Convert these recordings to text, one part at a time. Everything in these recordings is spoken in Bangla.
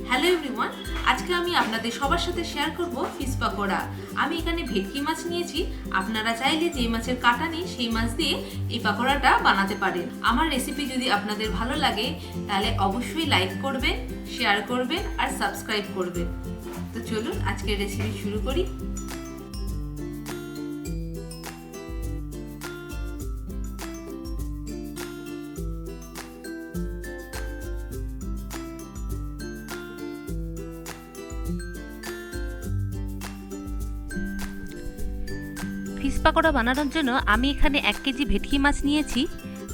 হ্যালো এভরিওয়ান, আজকে আমি আপনাদের সবার সাথে শেয়ার করব ফিশ পাকোড়া। আমি এখানে ভেটকি মাছ নিয়েছি। আপনারা চাইলে যে মাছের কাটা নেই সেই মাছ দিয়ে এই পাকোড়াটা বানাতে পারেন। আমার রেসিপি যদি আপনাদের ভালো লাগে তাহলে অবশ্যই লাইক করবেন, শেয়ার করবেন আর সাবস্ক্রাইব করবেন। তো চলুন আজকের রেসিপি শুরু করি। ফিশ পাকোড়া বানানোর জন্য আমি এখানে 1 কেজি ভেটকি মাছ নিয়েছি।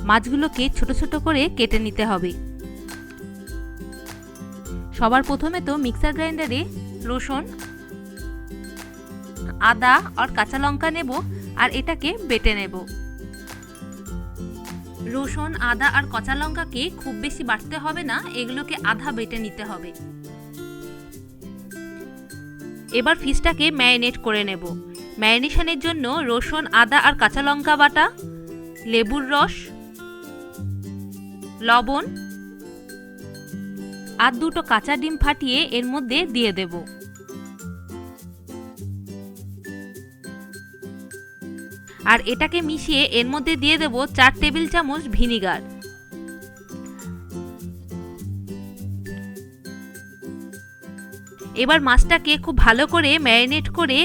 মাছগুলোকে ছোট ছোট করে কেটে নিতে হবে। সবার প্রথমে তো মিক্সার গ্রাইন্ডারে রসুন, আদা আর কাঁচা লঙ্কা নেব আর এটাকে বেটে নেব। রসুন, আদা আর কাঁচা লঙ্কাকে খুব বেশি বাটতে হবে না, এগুলোকে আধা বেটে নিতে হবে। এবার ফিশটাকে ম্যারিনেট করে নেব। ম্যারিনেশনের জন্য রসুন, আদা আর কাঁচা লঙ্কা বাটা, লেবুর রস, লবণ আর 2টো কাঁচা ডিম ফাটিয়ে এর মধ্যে দিয়ে দেব। আর এটাকে মিশিয়ে এর মধ্যে দিয়ে দেব 4 টেবিল চামচ ভিনিগার। এবার মাছটাকে খুব ভালো করে ম্যারিনেট করে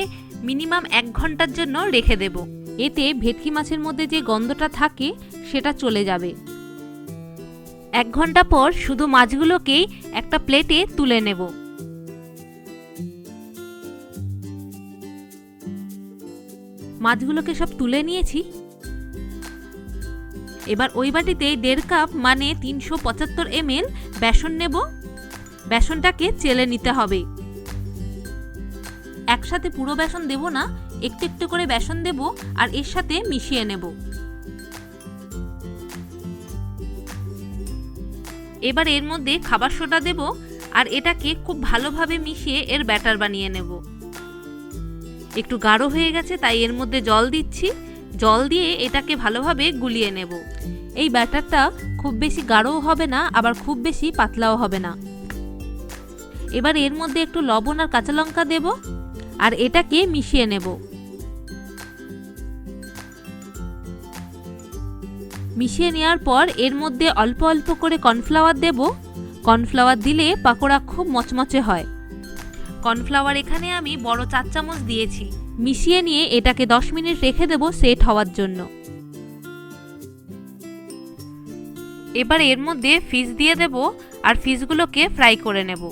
মিনিমাম 1 ঘন্টার জন্য রেখে দেব। এতে ভেটকি মাছের মধ্যে যে গন্ধটা থাকে সেটা চলে যাবে। 1 ঘন্টা পর শুধু মাছগুলোকেই একটা প্লেটে তুলে নেব। মাছগুলোকে সব তুলে নিয়েছি। এবার ওই বাটিতে 1.5 কাপ মানে 375 ml বেসন নেব। বেসনটাকে চেলে নিতে হবে। একসাথে পুরো বেসন দেব না, একটু একটু করে বেসন দেব আর এর সাথে মিশিয়ে নেব। এবার এর মধ্যে খাবার সোডা দেব আর এটাকে খুব ভালোভাবে মিশিয়ে এর ব্যাটার বানিয়ে নেব। একটু গাঢ় হয়ে গেছে তাই এর মধ্যে জল দিচ্ছি। জল দিয়ে এটাকে ভালোভাবে গুলিয়ে নেব। এই ব্যাটারটা খুব বেশি গাঢ়ও হবে না আবার খুব বেশি পাতলাও হবে না। এবার এর মধ্যে একটু লবণ আর কাঁচা লঙ্কা দেব আর এটাকে মিশিয়ে নেব। মিশিয়ে নেওয়ার পর এর মধ্যে অল্প অল্প করে কর্নফ্লাওয়ার দেব। কর্নফ্লাওয়ার দিলে পাকোড়া খুব মচমচে হয়। কর্নফ্লাওয়ার এখানে আমি বড় 4 চামচ দিয়েছি। মিশিয়ে নিয়ে এটাকে 10 মিনিট রেখে দেব সেট হওয়ার জন্য। এবার এর মধ্যে ফিশ দিয়ে দেব আর ফিশগুলোকে ফ্রাই করে নেব।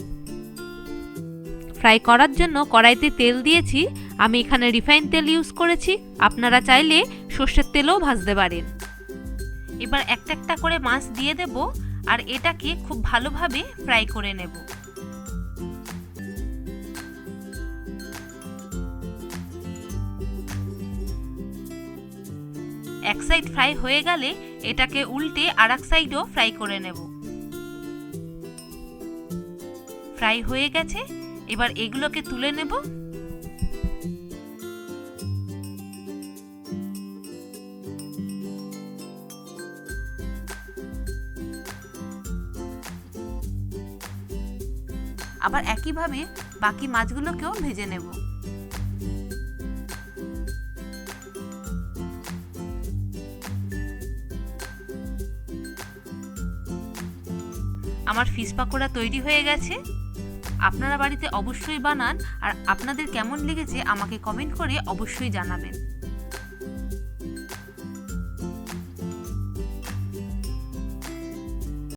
ফ্রাই করার জন্য কড়াইতে তেল দিয়েছি। আমি এখানে রিফাইন তেল ইউজ করেছি, আপনারা চাইলে সর্ষের তেলও ভাজতে পারেন। এবার একটা একটা করে মাছ দিয়ে দেব আর এটাকে খুব ভালোভাবে ফ্রাই করে নেব। এক সাইড ফ্রাই হয়ে গেলে এটাকে উল্টে আরেক সাইডও ফ্রাই করে নেব। ফ্রাই হয়ে গেছে, এবার এগুলোকে তুলে নেব। আবার একইভাবে বাকি মাছগুলোকেও ভেজে নেব। আমার ফিশ পাকোড়া তৈরি হয়ে গেছে। আপনারা বাড়িতে অবশ্যই বানান আর আপনাদের কেমন লেগেছে আমাকে কমেন্ট করে অবশ্যই জানাবেন।